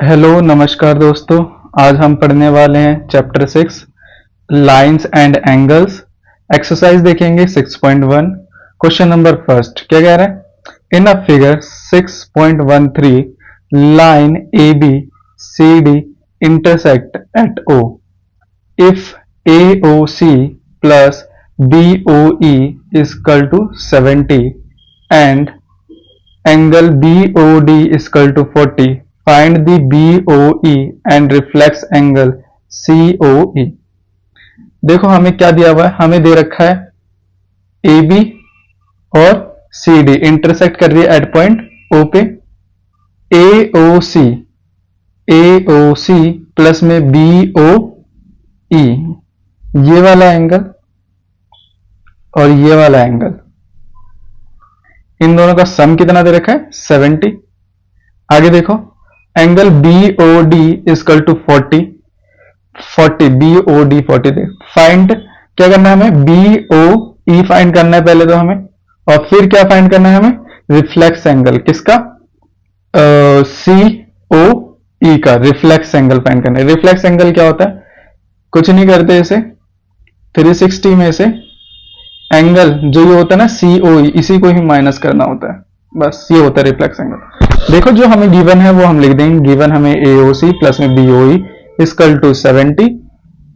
Hello नमस्कार दोस्तों। आज हम पढ़ने वाले हैं chapter 6 lines and angles. Exercise देखेंगे 6.1। क्वेश्चन नंबर फर्स्ट क्या कह रहा है? In a figure 6.13 line A B C D intersect at O if A O C plus B O E is equal to 70 and angle BOD is equal to 40. Find the BOE and reflex angle COE. देखो हमें क्या दिया हुआ है, हमें दे रखा है AB और CD इंटरसेक्ट कर रही है एट पॉइंट O पे। AOC प्लस में BOE, ये वाला एंगल और ये वाला एंगल, इन दोनों का सम कितना दे रखा है? 70। आगे देखो angle BOD is equal to 40 BOD 40 दे। फाइंड क्या करना है हमें? BOE फाइंड करना है पहले तो हमें, और फिर क्या फाइंड करना है हमें? रिफ्लेक्स एंगल किसका? COE का रिफ्लेक्स एंगल फाइंड करना है। रिफ्लेक्स एंगल क्या होता है? कुछ नहीं करते, इसे 360 में से एंगल जो ये होता है ना COE, इसी को ही माइनस करना होता है, बस ये होता है रिफ्लेक्स एंगल। देखो जो हमें गिवन है वो हम लिख देंगे। गिवन हमें AOC प्लस में BOE equal to 70,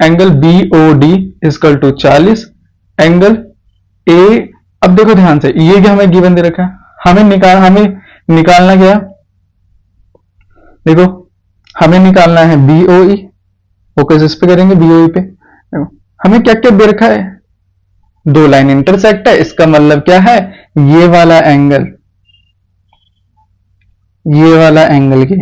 angle BOD equal to 40, angle A। अब देखो ध्यान से, ये क्या हमें गिवन दे रखा है, हमें निकालना क्या? देखो हमें निकालना है BOE। फोकस इस पे करेंगे, BOE पे। देखो हमें क्या क्या दे रखा है? दो लाइन इंटरसेक्ट है, इसका मतलब क्या है? ये वाला एंगल, ये वाला एंगल के,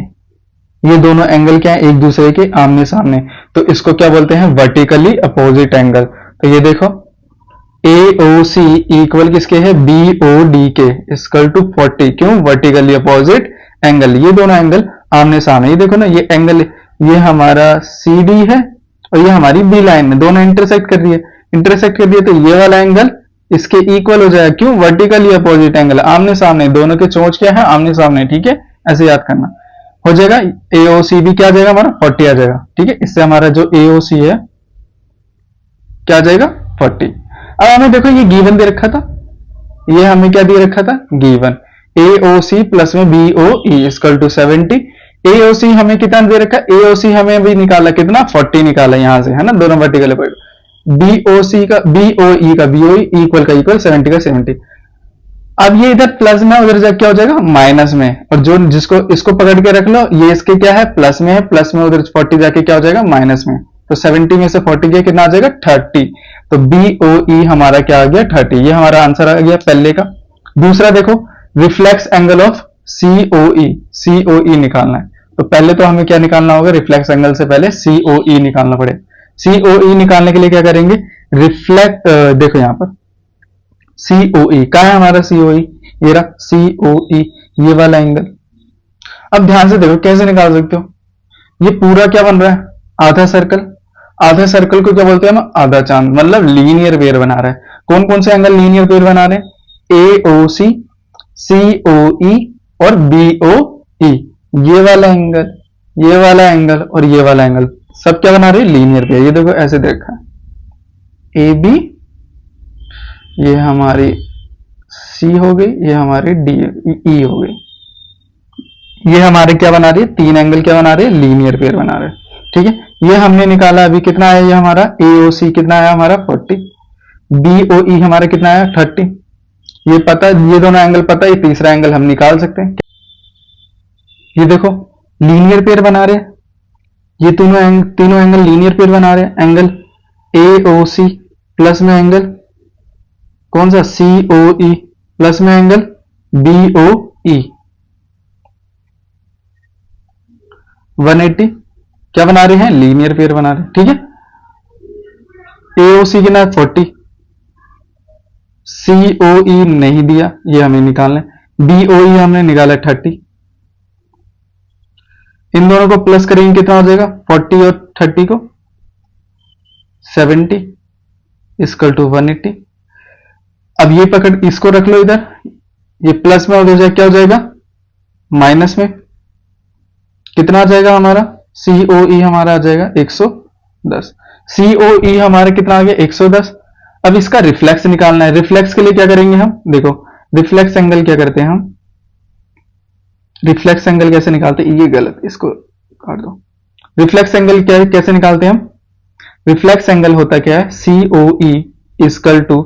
ये दोनों एंगल क्या है? एक दूसरे के आमने सामने, तो इसको क्या बोलते हैं? Vertically opposite angle. तो ये देखो AOC इक्वल किसके है? BOD के इक्वल टू 40। क्यों? वर्टिकली अपोजिट एंगल, ये दोनों एंगल आमने सामने। ये देखो ना, ये एंगल, ये हमारा CD है और ये हमारी B लाइन में, दोनों इंटरसेक्ट कर रही है। इंटरसेक्ट कर दिया तो ये वाला एंगल इसके इक्वल हो जाएगा। क्यों? वर्टिकली अपोजिट एंगल, आमने सामने, दोनों के चोंच क्या है? आमने सामने। ठीक है, ऐसे याद करना हो जाएगा। AOC भी क्या आ जाएगा हमारा? 40 आ जाएगा। ठीक है, इससे हमारा जो AOC है क्या आ जाएगा? 40। अब हमें देखो ये गिवन दे रखा था, ये हमें क्या दे रखा था? गिवन AOC प्लस में BOE इक्वल टू 70। AOC हमें कितना दे रखा? AOC हमें अभी निकाला कितना? 40 निकाला यहां से, है ना, दोनों वर्टिकल अपोजिट। BOE का BOE इक्वल का इक्वल, 70 का 70। अब ये इधर प्लस में, उधर जा क्या हो जाएगा? माइनस में। और जो जिसको इसको पकड़ के रख लो, ये इसके क्या है? प्लस में है, प्लस में उधर 40 जाके क्या हो जाएगा? माइनस में। तो 70 में से 40 गया, कितना आ जाएगा? 30। तो BOE हमारा क्या आ गया? 30। ये हमारा आंसर आ गया पहले का। दूसरा देखो, रिफ्लेक्स एंगल ऑफ COE निकालना है। तो पहले तो हमें क्या निकालना होगा? रिफ्लेक्स एंगल से पहले COE निकालना पड़ेगा। COE निकालने के लिए क्या करेंगे? देखो यहां पर COE कहाँ है हमारा? COE ये रहा COE, ये वाला एंगल। अब ध्यान से देखो कैसे निकाल सकते हो। ये पूरा क्या बन रहा है? आधा सर्कल। आधा सर्कल को क्या बोलते हैं हम? आधा चांद, मतलब लीनियर पेयर बना रहा है। कौन कौन से एंगल लीनियर पेयर बना रहे हैं? AOC, COE और BOE। ये वाला एंगल, ये वाला एंगल और ये वाला एंगल सब क्या बना रहे हैं? Linear pair. ये देखो ऐसे देखा, AB, ये हमारी C हो गई, ये हमारी E हो गई। ये हमारे क्या बना रही है? तीन एंगल क्या बना रहे हैं? लीनियर पेयर बना रहे हैं। ठीक है, ये हमने निकाला अभी, कितना आया? ये हमारा AOC कितना आया हमारा? 40। BOE हमारा कितना आया? 30। ये पता, ये दोनों एंगल पता, ये तीसरा एंगल हम निकाल सकते हैं। ये देखो लीनियर पेयर बना रहे हैं, ये तीनों एंगल लीनियर पेयर बना रहे हैं। एंगल AOC प्लस में एंगल कौन सा? COE प्लस में एंगल BOE, 180 क्या बना रहे हैं? लीनियर पेयर बना रहे हैं। ठीक है, AOC कितना? 40। COE नहीं दिया, ये हमें निकालना है। BOE हमने निकाला 30। इन दोनों को प्लस करेंगे, कितना हो जाएगा? 40 और 30 को 70 इक्वल टू 180। अब ये पकड़, इसको रख लो इधर, ये प्लस में उधर क्या हो जाएगा? माइनस में। कितना आ जाएगा हमारा COE हमारा आ जाएगा 110। COE हमारा कितना आ गया 110। अब इसका रिफ्लेक्स निकालना है। रिफ्लेक्स के लिए क्या करेंगे हम, देखो रिफ्लेक्स एंगल क्या करते हैं हम, रिफ्लेक्स एंगल कैसे निकालते हैं, ये गलत, इसको काट दो। रिफ्लेक्स एंगल क्या कैसे निकालते हैं हम, रिफ्लेक्स एंगल होता क्या है, COE इक्वल टू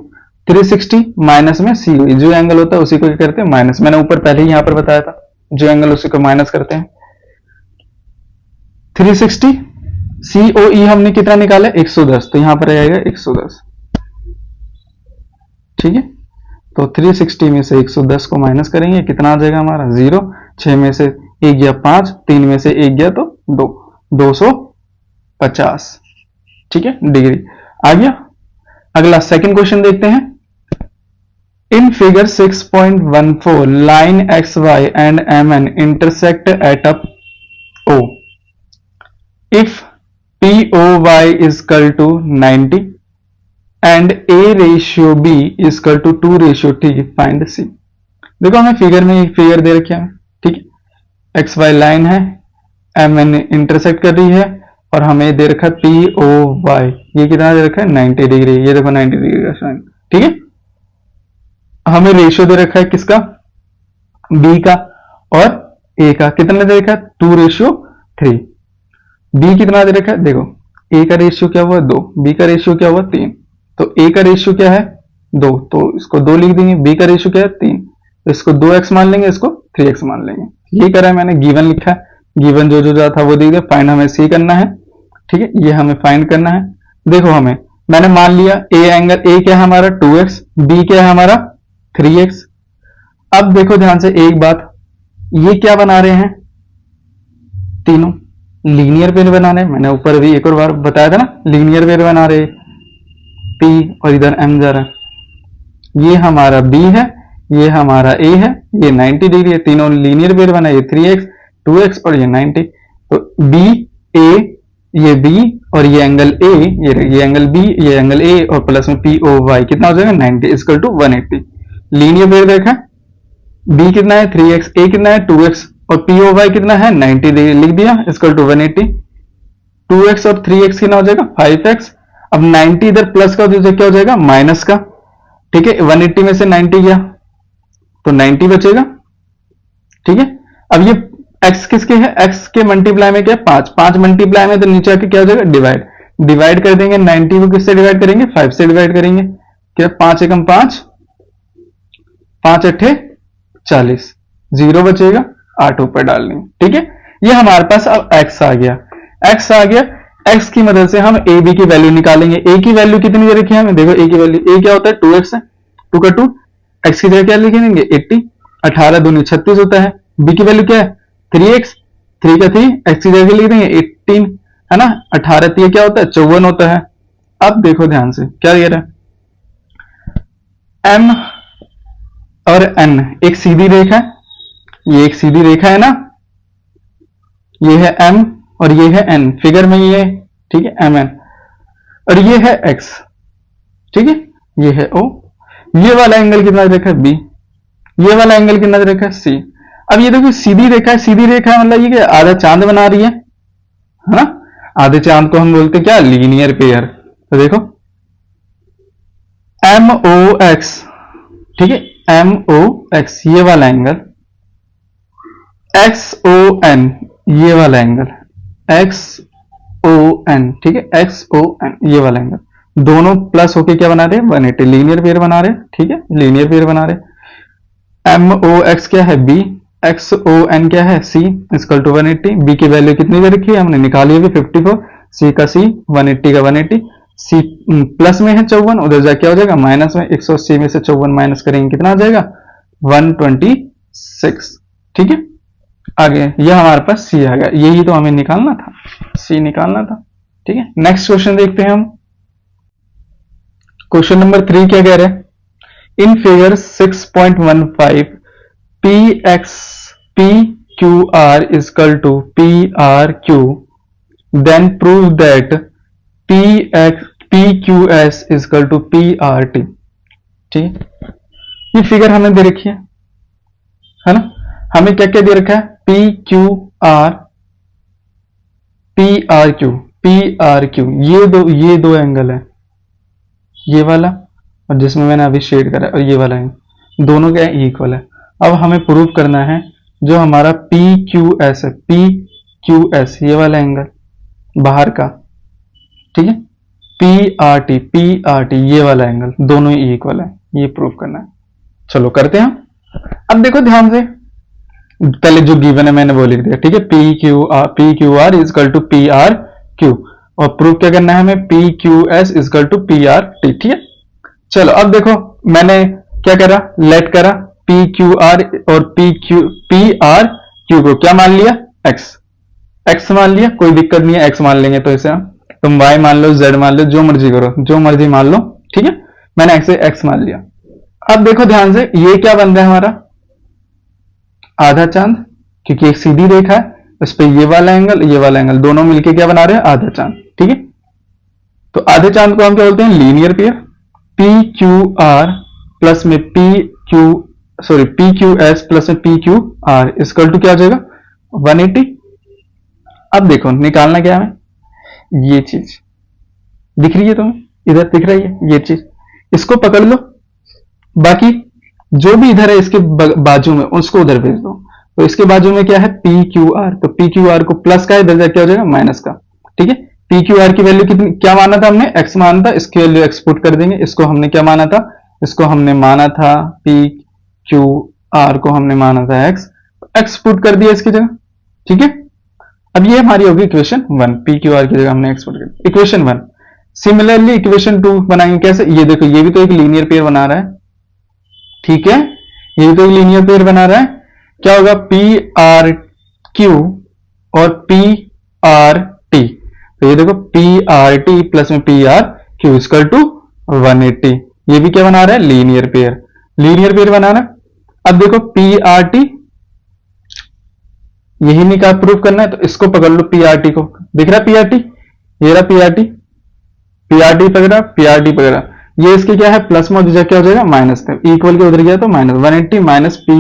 360 माइनस में COE, जो एंगल होता है उसी को क्या करते हैं माइनस, मैंने ऊपर पहले ही यहां पर बताया था, जो एंगल उसी को माइनस करते हैं। 360 COE हमने कितना निकाला 110, तो यहां पर आएगा 110, ठीक है। तो 360 में से 110 को माइनस करेंगे, कितना आ जाएगा हमारा 0, 6 में से 1 गया 5, 3 में से 1 गया तो 2, 250, ठीक है, डिग्री आ गया। अगला सेकंड क्वेश्चन देखते हैं। In figure 6.14 line XY and MN intersect at a O if POY is equal to 90 and A ratio B is equal to 2 ratio T, find C। देखो हमें फिगर में एक फिगर दे रखी है, ठीक है, XY लाइन है, MN इंटरसेक्ट कर रही है और हमें दे रखा है POY, ये कितना दे रखा है 90 डिग्री, ये देखो 90 डिग्री का साइन, ठीक है। हमें रेशियो दे रखा है किसका, B का और A का, कितना दे रखा है 2:3। B कितना दे रखा है, देखो A का रेशियो क्या हुआ 2, B का रेशियो क्या हुआ 3, तो A का रेशियो क्या है 2, तो इसको 2 लिख देंगे, B का रेशियो क्या है 3, तो इसको 2x मान लेंगे, इसको 3x मान लेंगे। ये करा है मैंने, गिवन लिखा है, गिवन जो जो था वो दे दिया, फाइंड हमें C करना है, ठीक है, ये हमें फाइंड करना है। देखो हमें मैंने मान लिया A एंगल, A क्या है हमारा 2x, B क्या है हमारा 3x। अब देखो ध्यान से एक बात, ये क्या बना रहे हैं, तीनों लीनियर पेयर बना रहे हैं, मैंने ऊपर भी एक और बार बताया था ना, लीनियर पेयर बना रहे, P और इधर M जा रहा है, ये हमारा B है, ये हमारा A है, ये 90 डिग्री है, तीनों लीनियर पेयर बना, ये 3x 2x और ये 90, तो B A, ये B और ये एंगल A, ये एंगल B, ये एंगल A और प्लस में POY कितना हो जाएगा 90 इक्वल टू 180। लीनियर पेयर देखा, B कितना है 3x, A कितना है 2x और POY कितना है 90 डिग्री, लिख दिया इक्वल टू 180। 2x और 3x कितना हो जाएगा 5x। अब 90 इधर प्लस का तो क्या हो जाएगा माइनस का, ठीक है, 180 में से 90 गया तो 90 बचेगा, ठीक है। अब ये x किसके है, x के मल्टीप्लाई में क्या 5, 5 मल्टीप्लाई में तो नीचे आके क्या हो जाएगा डिवाइड, डिवाइड कर देंगे, 90 को किससे डिवाइड करेंगे 5 से डिवाइड करेंगे, क्या 5 एकम 5, 5 अट्ठे 40, 0 बचेगा, 8 ऊपर डाल लेंगे, ठीक है। ये हमारे पास अब x आ गया, x आ गया, x की मदद से हम a b की वैल्यू निकालेंगे। a की वैल्यू कितनी दे रखी है हमें, देखो a की वैल्यू, a क्या होता है 2x है, 2 का 2, x की जगह क्या लिखेंगे 80, 18 दूनी 36 होता है। b की वैल्यू क्या है 3x, 3 का 3, x की जगह लिख देंगे 18 है ना, 18 3 क्या होता है 54 होता है। अब देखो ध्यान से क्या दे रहा है, m और n एक सीधी रेखा है, ये एक सीधी रेखा है ना, ये है m और ये है n, फिगर में ये, ठीक है mn, और ये है x, ठीक है, ये है o। ये वाला एंगल कितना दे रखा है b, ये वाला एंगल कितना दे रखा है c। अब ये देखो सीधी रेखा है, सीधी रेखा है मतलब ये क्या आधा चांद बना रही है ना, आधे चांद को हम बोलते क्या लीनियर पेयर। तो देखो MOX, ठीक है, MOX ये वाला एंगल, XON ये वाला एंगल, XON, ठीक है, XON ये वाला एंगल, दोनों प्लस होके क्या बना रहे हैं 180, लीनियर पेयर बना रहे, ठीक है, लीनियर पेयर बना रहे। MOX क्या है B, XON क्या है C इक्वल टू 180। B की वैल्यू कितनी दे रखी है हमने निकाली है 54, C का C 180 का 180, C प्लस में है 54, उधर जाके क्या हो जाएगा माइनस में, 180 में से 54 माइनस करेंगे कितना आ जाएगा 126, ठीक है। आगे यह हमारे पास C आ गया, यही तो हमें निकालना था, C निकालना था, ठीक है। नेक्स्ट क्वेश्चन देखते हैं हम, क्वेश्चन नंबर 3 क्या कह रहे हैं, in figure 6.15 PQR is equal to PRQ, then prove that PQS is equal to PRT, ठीक है। ये फिगर हमें दे रखी है ना, हमें क्या क्या दे रखा है PQR पी आर क्यू ये दो एंगल है, ये वाला और जिसमें मैंने अभी शेड करा और ये वाला है, दोनों क्या इक्वल है। अब हमें प्रूव करना है जो हमारा पी क्यू एस है, पी क्यू एस ये वाला एंगल बाहर का, ठीक है, पी आर टी ये वाला एंगल दोनों ही इक्वल है, ये प्रूव करना है। चलो करते हैं। अब देखो ध्यान से, पहले जो गिवन है मैंने वो लिख दिया, ठीक है, P Q R is equal to P R Q, और प्रूफ क्या करना है हमें, P Q S is equal to P R T, ठीक है। चलो अब देखो मैंने क्या करा, लेट करा पी क्यू आर और पी आर क्यू को क्या मान लिया, एक्स मान लिया, कोई दिक्कत नहीं है, एक्स मान लेंगे तो इसे हम, तुम वाई मान लो, जेड मान लो, जो मर्जी करो, जो मर्जी मान लो, ठीक है, मैंने एक्स मान लिया। अब देखो ध्यान से, ये क्या बन रहा है हमारा आधा चांद, क्योंकि एक सीधी रेखा है, उस पर ये वाला एंगल दोनों मिलके क्या बना रहे हैं, आधा चांद, ठीक है। तो आधे चांद को हम क्या बोलते हैं, linear pair. P Q R plus में पी क्यू एस प्लस में P Q R equal to क्या हो जाएगा, 180। अब देखो निकालना क्या है, ये चीज दिख रही है तुम्हें, इधर दिख रही है ये चीज, इसको पकड़ लो, बाकी जो भी इधर है इसके बाजू में उसको उधर भेज दो। तो इसके बाजू में क्या है, पी क्यू आर, तो पी क्यू आर को प्लस का इधर क्या हो जाएगा, माइनस का, ठीक है। पी क्यू आर की वैल्यू कितनी, क्या माना था हमने, एक्स माना था, इसकी वैल्यू एक्स पुट कर देंगे। इसको हमने क्या माना था, इसको हमने माना था पी क्यू आर को हमने माना था एक्स पुट कर दिया इसकी जगह, ठीक है। अब ये हमारी होगी इक्वेशन 1, पी क्यू आर की जगह हमने एक्स पुट कर दिया, इक्वेशन 1। सिमिलरली इक्वेशन 2 बनाएंगे कैसे, ये देखो ये भी तो एक लीनियर पेयर बना रहा है, ठीक है, ये भी तो एक लीनियर पेयर बना रहा है। क्या होगा, पी आर क्यू और पी आर टी, तो ये देखो पी आर टी प्लस में P R Q equal to 180, ये भी क्या बना रहा है, लीनियर पेयर बना रहा है। अब देखो पी आर टी यही निकाल प्रूफ करना है, तो इसको पकड़ लो, पी आर टी को, दिख रहा है पी आर टी, ये रहा पी आर टी पकड़ा, ये इसके क्या है, प्लस में क्या हो जाएगा, माइनस का, इक्वल के उधर गया तो minus, 180 minus P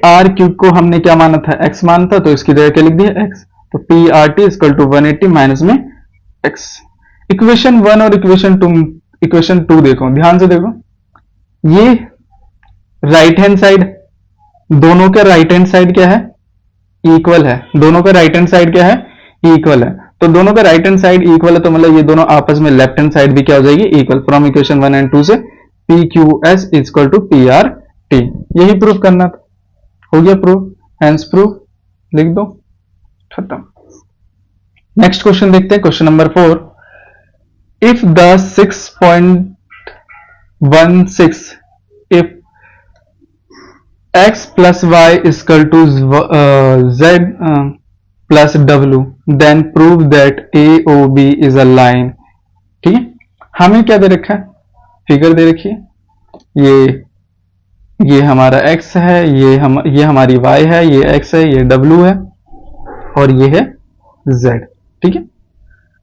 R Q को हमने क्या माना था, एक्स माना था, तो इसकी जगह क्या लिख दिया, एक्स, तो P R T equal to 180 minus में एक्स। इक्वेशन 1 और इक्वेशन 2 देखो, ध्यान से देखो, ये राइट हैंड साइड, दोनों का राइट हैंड साइड क्या है, इक्वल है, दोनों का राइट हैंड साइड क्या है, इक्वल है, तो दोनों का राइट हैंड साइड इक्वल है, तो मतलब ये दोनों आपस में लेफ्ट हैंड साइड भी क्या हो जाएगी, इक्वल। फ्रॉम इक्वेशन 1 एंड 2 से P Q S equal to P R T, यही प्रूफ करना था, हो गया प्रूफ, हेंस प्रूफ, लिख दो, खत्म। नेक्स्ट क्वेश्चन देखते हैं, question number 4। If the 6.16 if x plus y is equal to z plus w then prove that AOB is a line, ठीक है। हमें क्या दे रखा है, फिगर दे रखी है, ये हमारा x है, ये हमारी y है, ये x है, ये w है और ये है z, ठीक है।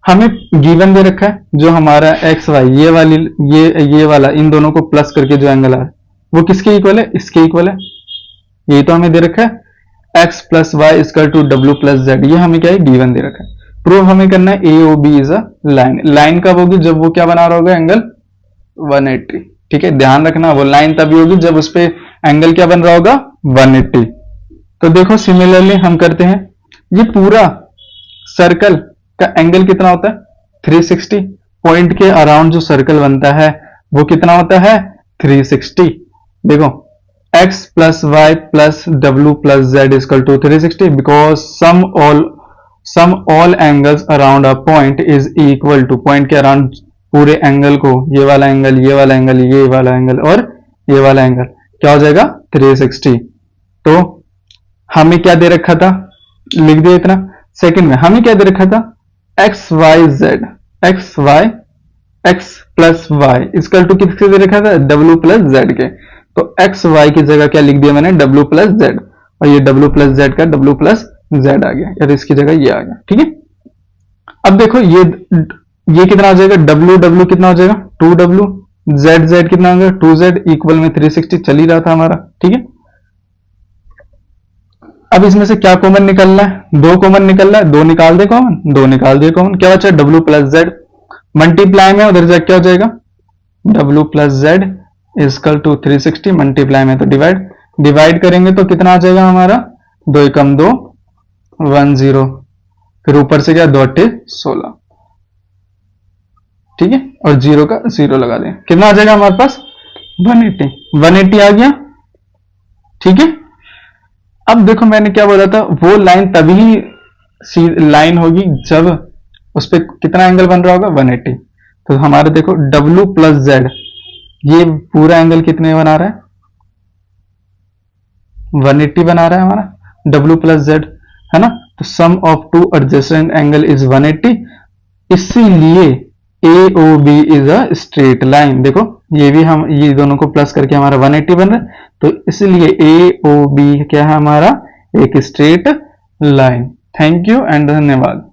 हमें गिवन दे रखा है जो हमारा x y ये वाला इन दोनों को प्लस करके जो एंगल आ रहा है वो किसके इक्वल है, इसके इक्वल है, यही तो हमें दे रखा है, x plus y equal to w plus z, ये हमें क्या है, गिवन दे रखा है। प्रूव हमें करना है AOB is a line, line कब होगी, जब वो क्या बना रहा होगा, एंगल 180, ठीक है, ध्यान रखना, वो लाइन तभी होगी जब उस पे एंगल क्या बन रहा होगा, 180। तो देखो सिमिलरली हम करते हैं, ये पूरा सर्कल का एंगल कितना होता है, 360, पॉइंट के अराउंड जो सर्कल बनता है वो कितना होता है, 360। देखो x plus y plus w plus z is equal to 360 because sum all angles around a point is equal to, point के अराउंड पूरे एंगल को, ये वाला एंगल, ये वाला एंगल, ये वाला एंगल और ये वाला एंगल क्या हो जाएगा, 360। तो हमें क्या दे रखा था, लिख दिया इतना। सेकंड में हमें क्या दे रखा था, x y z, x plus y equal to किसके दे रखा था, w प्लस z के, तो x y की जगह क्या लिख दिया मैंने, w प्लस जेड, और ये w प्लस जेड का w प्लस जेड आ गया, यार इसकी जगह ये आ गया, ठीक है। अब देखो ये कितना हो जाएगा, w कितना हो जाएगा, 2w, z कितना हो जाएगा, 2z, इक्वल में 360 चल ही रहा था हमारा, ठीक है। अब इसमें से क्या कॉमन निकल रहा है? 2 कॉमन निकल रहा है, 2 निकाल दे कॉमन, 2 निकाल दिए कॉमन, क्या बचा? W प्लस जेड, मल्टीप्लाई में उधर जाके क्या हो जाएगा? W plus z is equal to 360, multiply में तो डिवाइड करेंगे तो कितना आ जाएगा हमारा? 2 एकम 2, 1 0, फिर ऊपर से क्या? 2 8 16, ठीक है, और 0 का 0 लगा दें, कितना आ जाएगा हमारे पास? 180 आ गया, ठीक है। अब देखो मैंने क्या बोला था, वो लाइन तभी लाइन होगी जब उस पर कितना एंगल बन रहा होगा? 180। तो हमारे देखो W प्लस जेड, ये पूरा एंगल कितने बना रहा है? 180 बना रहा है हमारा W प्लस जेड, है ना। तो sum of two adjacent angle is 180, इसीलिए AOB is a straight line. देखो ये भी हम ये दोनों को प्लस करके हमारा 180 बन रहा है, तो इसलिए AOB क्या है हमारा? एक straight line. Thank you and धन्यवाद।